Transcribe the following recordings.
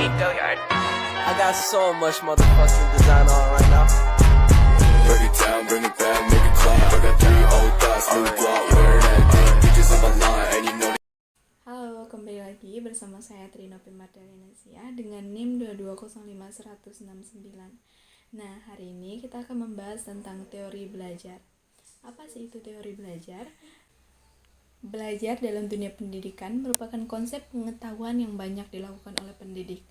I got so much motherfucking design on right now. Break it down, bring it back, make it clap. I got 3 old thoughts, new block, wear that thing. Bitches on my line, and you know. Halo, kembali lagi bersama saya Trinopi Mardalianasia dengan NIM 2205169. Nah, hari ini kita akan membahas tentang teori belajar. Apa sih itu teori belajar? Belajar dalam dunia pendidikan merupakan konsep pengetahuan yang banyak dilakukan oleh pendidik.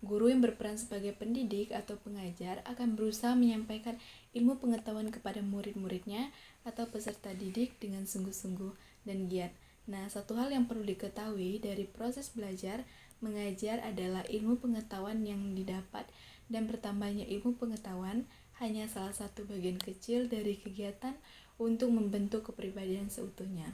Guru yang berperan sebagai pendidik atau pengajar akan berusaha menyampaikan ilmu pengetahuan kepada murid-muridnya atau peserta didik dengan sungguh-sungguh dan giat. Nah, satu hal yang perlu diketahui dari proses belajar mengajar adalah ilmu pengetahuan yang didapat, dan bertambahnya ilmu pengetahuan hanya salah satu bagian kecil dari kegiatan untuk membentuk kepribadian seutuhnya.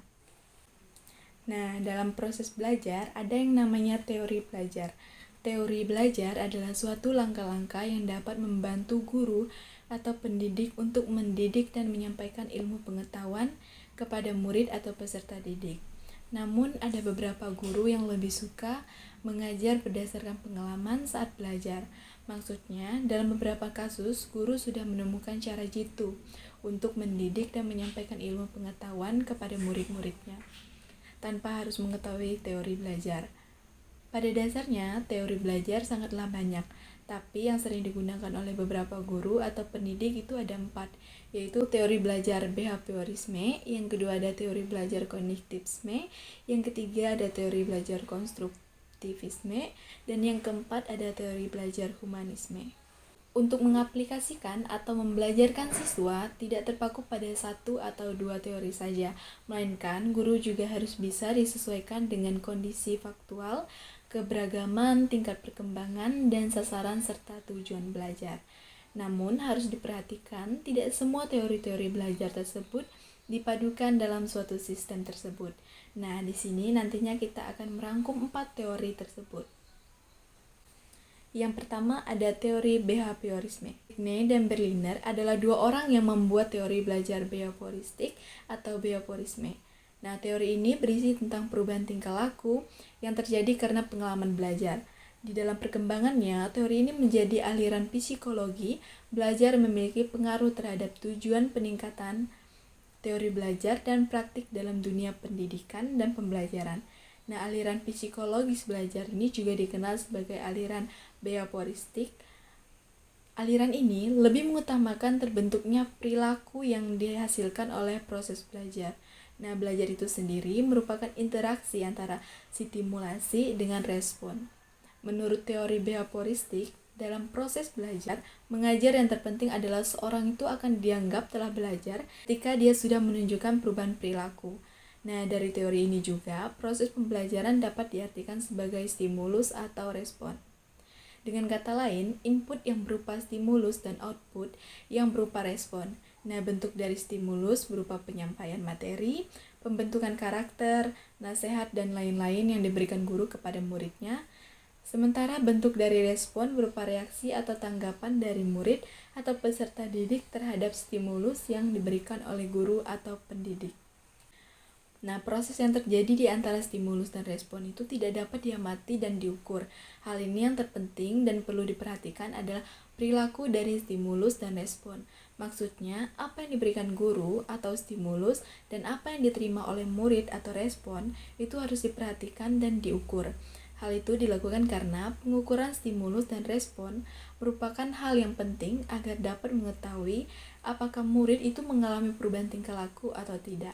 Nah, dalam proses belajar ada yang namanya teori belajar. Teori belajar adalah suatu langkah-langkah yang dapat membantu guru atau pendidik untuk mendidik dan menyampaikan ilmu pengetahuan kepada murid atau peserta didik. Namun, ada beberapa guru yang lebih suka mengajar berdasarkan pengalaman saat belajar. Maksudnya, dalam beberapa kasus, guru sudah menemukan cara jitu untuk mendidik dan menyampaikan ilmu pengetahuan kepada murid-muridnya, tanpa harus mengetahui teori belajar. Pada dasarnya, teori belajar sangatlah banyak, tapi yang sering digunakan oleh beberapa guru atau pendidik itu ada 4, yaitu teori belajar behaviorisme, yang kedua ada teori belajar kognitivisme, yang ketiga ada teori belajar konstruktivisme, dan yang keempat ada teori belajar humanisme. Untuk mengaplikasikan atau membelajarkan siswa tidak terpaku pada 1 atau 2 teori saja, melainkan guru juga harus bisa disesuaikan dengan kondisi faktual, keberagaman, tingkat perkembangan, dan sasaran serta tujuan belajar. Namun harus diperhatikan tidak semua teori-teori belajar tersebut dipadukan dalam suatu sistem tersebut. Nah, di sini nantinya kita akan merangkum 4 teori tersebut. Yang pertama ada teori behaviorisme. Wittgenstein dan Berliner adalah 2 orang yang membuat teori belajar behavioristik atau behaviorisme. Nah, teori ini berisi tentang perubahan tingkah laku yang terjadi karena pengalaman belajar. Di dalam perkembangannya, teori ini menjadi aliran psikologi belajar memiliki pengaruh terhadap tujuan peningkatan teori belajar dan praktik dalam dunia pendidikan dan pembelajaran. Nah, aliran psikologis belajar ini juga dikenal sebagai aliran behavioristik. Aliran ini lebih mengutamakan terbentuknya perilaku yang dihasilkan oleh proses belajar. Nah, belajar itu sendiri merupakan interaksi antara stimulasi dengan respon. Menurut teori behavioristik, dalam proses belajar, mengajar yang terpenting adalah seorang itu akan dianggap telah belajar ketika dia sudah menunjukkan perubahan perilaku. Nah, dari teori ini juga, proses pembelajaran dapat diartikan sebagai stimulus atau respon. Dengan kata lain, input yang berupa stimulus dan output yang berupa respon. Nah, bentuk dari stimulus berupa penyampaian materi, pembentukan karakter, nasihat, dan lain-lain yang diberikan guru kepada muridnya. Sementara bentuk dari respon berupa reaksi atau tanggapan dari murid atau peserta didik terhadap stimulus yang diberikan oleh guru atau pendidik. Nah, proses yang terjadi di antara stimulus dan respon itu tidak dapat diamati dan diukur. Hal ini yang terpenting dan perlu diperhatikan adalah perilaku dari stimulus dan respon. Maksudnya, apa yang diberikan guru atau stimulus dan apa yang diterima oleh murid atau respon itu harus diperhatikan dan diukur. Hal itu dilakukan karena pengukuran stimulus dan respon merupakan hal yang penting agar dapat mengetahui apakah murid itu mengalami perubahan tingkah laku atau tidak.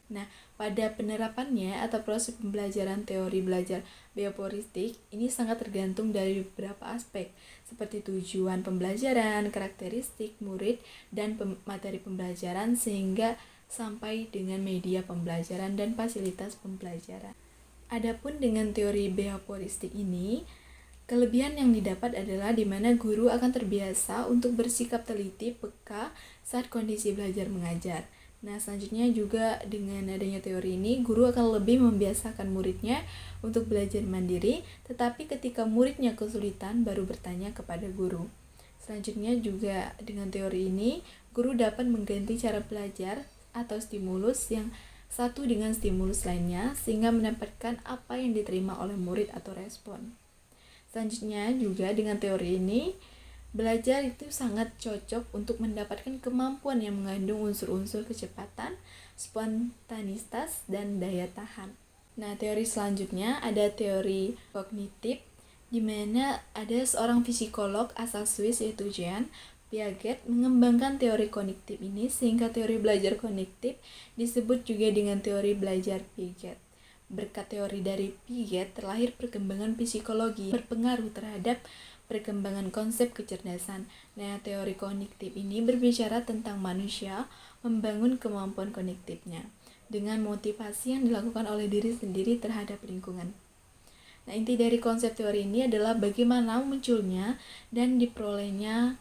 Nah, pada penerapannya atau proses pembelajaran teori belajar behavioristik ini sangat tergantung dari beberapa aspek, seperti tujuan pembelajaran, karakteristik murid, dan materi pembelajaran sehingga sampai dengan media pembelajaran dan fasilitas pembelajaran. Adapun dengan teori behavioristik ini, kelebihan yang didapat adalah di mana guru akan terbiasa untuk bersikap teliti, peka saat kondisi belajar mengajar. Nah, selanjutnya juga dengan adanya teori ini, guru akan lebih membiasakan muridnya untuk belajar mandiri, tetapi ketika muridnya kesulitan baru bertanya kepada guru. Selanjutnya juga dengan teori ini, guru dapat mengganti cara belajar atau stimulus yang satu dengan stimulus lainnya sehingga mendapatkan apa yang diterima oleh murid atau respon. Selanjutnya juga dengan teori ini, belajar itu sangat cocok untuk mendapatkan kemampuan yang mengandung unsur-unsur kecepatan, spontanitas, dan daya tahan. Nah, teori selanjutnya ada teori kognitif, di mana ada seorang psikolog asal Swiss yaitu Jean Piaget mengembangkan teori kognitif ini sehingga teori belajar kognitif disebut juga dengan teori belajar Piaget. Berkat teori dari Piaget terlahir perkembangan psikologi berpengaruh terhadap perkembangan konsep kecerdasan. Nah, teori kognitif ini berbicara tentang manusia membangun kemampuan kognitifnya dengan motivasi yang dilakukan oleh diri sendiri terhadap lingkungan. Nah, inti dari konsep teori ini adalah bagaimana munculnya dan diperolehnya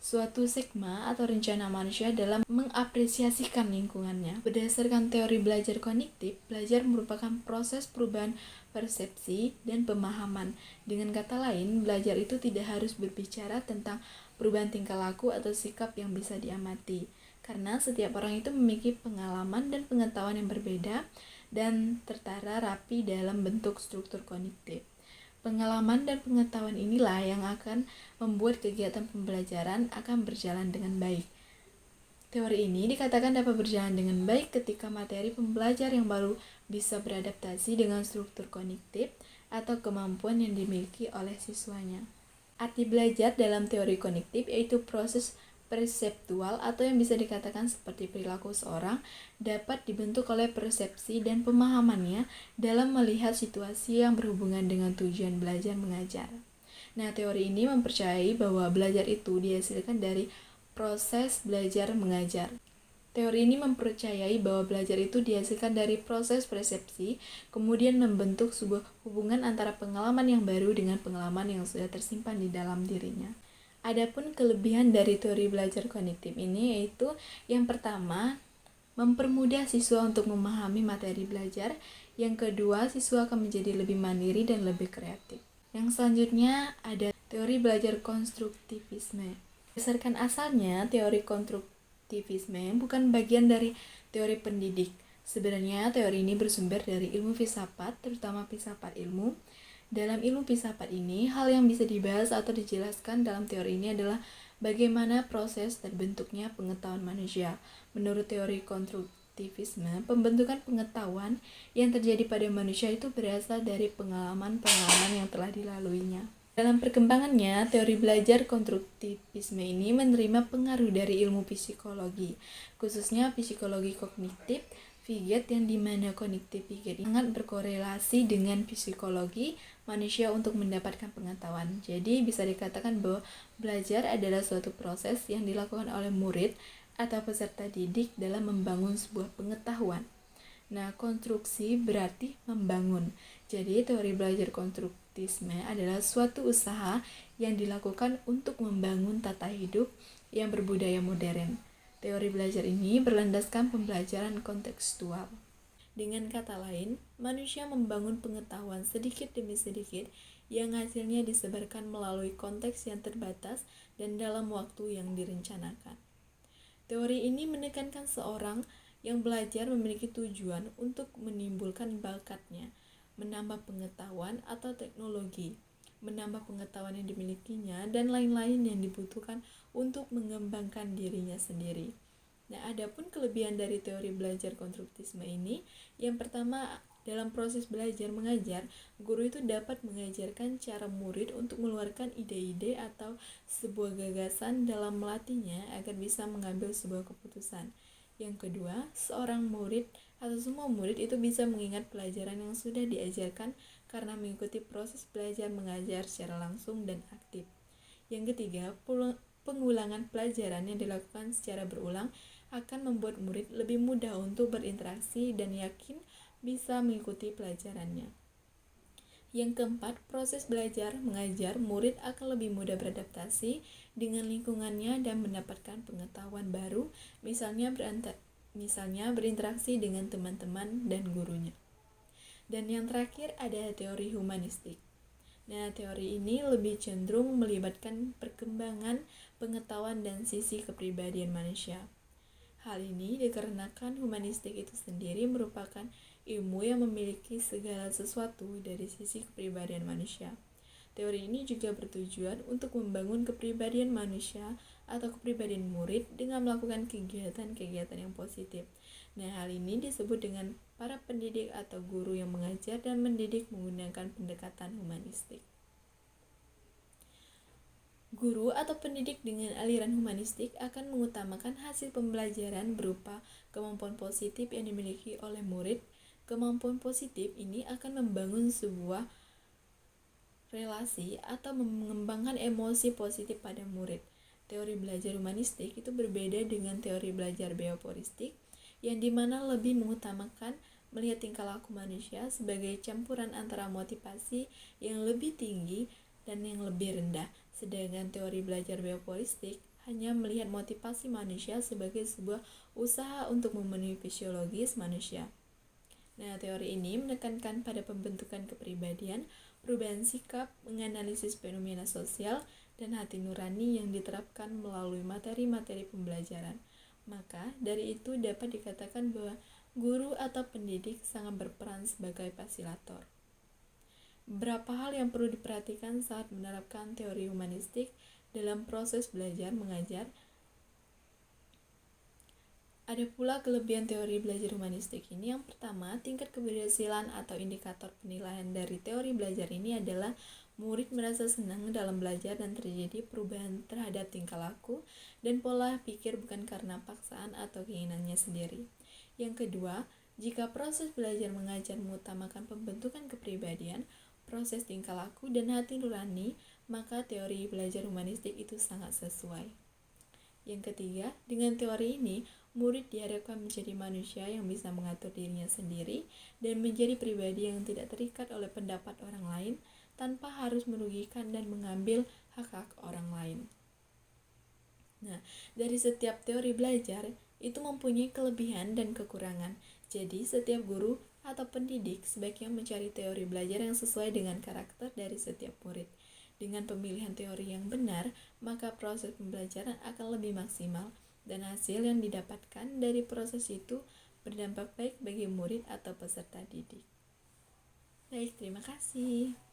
suatu sigma atau rencana manusia dalam mengapresiasikan lingkungannya. Berdasarkan teori belajar kognitif, belajar merupakan proses perubahan persepsi dan pemahaman. Dengan kata lain, belajar itu tidak harus berbicara tentang perubahan tingkah laku atau sikap yang bisa diamati. Karena setiap orang itu memiliki pengalaman dan pengetahuan yang berbeda dan tertara rapi dalam bentuk struktur kognitif. Pengalaman dan pengetahuan inilah yang akan membuat kegiatan pembelajaran akan berjalan dengan baik. Teori ini dikatakan dapat berjalan dengan baik ketika materi pembelajar yang baru bisa beradaptasi dengan struktur kognitif atau kemampuan yang dimiliki oleh siswanya. Arti belajar dalam teori kognitif yaitu proses perseptual atau yang bisa dikatakan seperti perilaku seorang dapat dibentuk oleh persepsi dan pemahamannya dalam melihat situasi yang berhubungan dengan tujuan belajar mengajar. Nah, teori ini mempercayai bahwa belajar itu dihasilkan dari proses belajar mengajar. Teori ini mempercayai bahwa belajar itu dihasilkan dari proses persepsi, kemudian membentuk sebuah hubungan antara pengalaman yang baru dengan pengalaman yang sudah tersimpan di dalam dirinya. Adapun kelebihan dari teori belajar kognitif ini yaitu yang pertama, mempermudah siswa untuk memahami materi belajar. Yang kedua, siswa akan menjadi lebih mandiri dan lebih kreatif. Yang selanjutnya ada teori belajar konstruktivisme. Berdasarkan asalnya, teori konstruktivisme bukan bagian dari teori pendidik. Sebenarnya teori ini bersumber dari ilmu filsafat, terutama filsafat ilmu. Dalam ilmu filsafat ini, hal yang bisa dibahas atau dijelaskan dalam teori ini adalah bagaimana proses terbentuknya pengetahuan manusia. Menurut teori konstruktivisme, pembentukan pengetahuan yang terjadi pada manusia itu berasal dari pengalaman-pengalaman yang telah dilaluinya. Dalam perkembangannya, teori belajar konstruktivisme ini menerima pengaruh dari ilmu psikologi, khususnya psikologi kognitif Piaget yang dimana kognitif Piaget sangat berkorelasi dengan psikologi manusia untuk mendapatkan pengetahuan. Jadi bisa dikatakan bahwa belajar adalah suatu proses yang dilakukan oleh murid atau peserta didik dalam membangun sebuah pengetahuan. Nah, konstruksi berarti membangun. Jadi teori belajar konstruktivisme adalah suatu usaha yang dilakukan untuk membangun tata hidup yang berbudaya modern. Teori belajar ini berlandaskan pembelajaran kontekstual. Dengan kata lain, manusia membangun pengetahuan sedikit demi sedikit yang hasilnya disebarkan melalui konteks yang terbatas dan dalam waktu yang direncanakan. Teori ini menekankan seorang yang belajar memiliki tujuan untuk menimbulkan bakatnya, menambah pengetahuan atau teknologi, menambah pengetahuan yang dimilikinya, dan lain-lain yang dibutuhkan untuk mengembangkan dirinya sendiri. Nah, adapun kelebihan dari teori belajar konstruktivisme ini, yang pertama, dalam proses belajar mengajar, guru itu dapat mengajarkan cara murid untuk mengeluarkan ide-ide atau sebuah gagasan dalam melatihnya agar bisa mengambil sebuah keputusan. Yang kedua, seorang murid atau semua murid itu bisa mengingat pelajaran yang sudah diajarkan karena mengikuti proses belajar mengajar secara langsung dan aktif. Yang ketiga, pengulangan pelajaran yang dilakukan secara berulang akan membuat murid lebih mudah untuk berinteraksi dan yakin bisa mengikuti pelajarannya. Yang keempat, proses belajar mengajar murid akan lebih mudah beradaptasi dengan lingkungannya dan mendapatkan pengetahuan baru, misalnya berinteraksi dengan teman-teman dan gurunya. Dan yang terakhir ada teori humanistik. Nah, teori ini lebih cenderung melibatkan perkembangan pengetahuan dan sisi kepribadian manusia. Hal ini dikarenakan humanistik itu sendiri merupakan ilmu yang memiliki segala sesuatu dari sisi kepribadian manusia. Teori ini juga bertujuan untuk membangun kepribadian manusia atau kepribadian murid dengan melakukan kegiatan-kegiatan yang positif. Nah, hal ini disebut dengan para pendidik atau guru yang mengajar dan mendidik menggunakan pendekatan humanistik. Guru atau pendidik dengan aliran humanistik akan mengutamakan hasil pembelajaran berupa kemampuan positif yang dimiliki oleh murid. Kemampuan positif ini akan membangun sebuah relasi atau mengembangkan emosi positif pada murid. Teori belajar humanistik itu berbeda dengan teori belajar behavioristik yang dimana lebih mengutamakan melihat tingkah laku manusia sebagai campuran antara motivasi yang lebih tinggi dan yang lebih rendah. Sedangkan teori belajar behavioristik hanya melihat motivasi manusia sebagai sebuah usaha untuk memenuhi fisiologis manusia. Nah, teori ini menekankan pada pembentukan kepribadian, perubahan sikap, menganalisis fenomena sosial, dan hati nurani yang diterapkan melalui materi-materi pembelajaran. Maka, dari itu dapat dikatakan bahwa guru atau pendidik sangat berperan sebagai fasilitator. Beberapa hal yang perlu diperhatikan saat menerapkan teori humanistik dalam proses belajar mengajar. Ada pula kelebihan teori belajar humanistik ini. Yang pertama, tingkat keberhasilan atau indikator penilaian dari teori belajar ini adalah murid merasa senang dalam belajar dan terjadi perubahan terhadap tingkah laku dan pola pikir bukan karena paksaan atau keinginannya sendiri. Yang kedua, jika proses belajar mengajar mengutamakan pembentukan kepribadian, proses tingkah laku dan hati nurani, maka teori belajar humanistik itu sangat sesuai. Yang ketiga, dengan teori ini, murid diharapkan menjadi manusia yang bisa mengatur dirinya sendiri dan menjadi pribadi yang tidak terikat oleh pendapat orang lain tanpa harus merugikan dan mengambil hak-hak orang lain. Nah, dari setiap teori belajar itu mempunyai kelebihan dan kekurangan. Jadi, setiap guru atau pendidik sebaiknya mencari teori belajar yang sesuai dengan karakter dari setiap murid. Dengan pemilihan teori yang benar, maka proses pembelajaran akan lebih maksimal dan hasil yang didapatkan dari proses itu berdampak baik bagi murid atau peserta didik. Baik, terima kasih.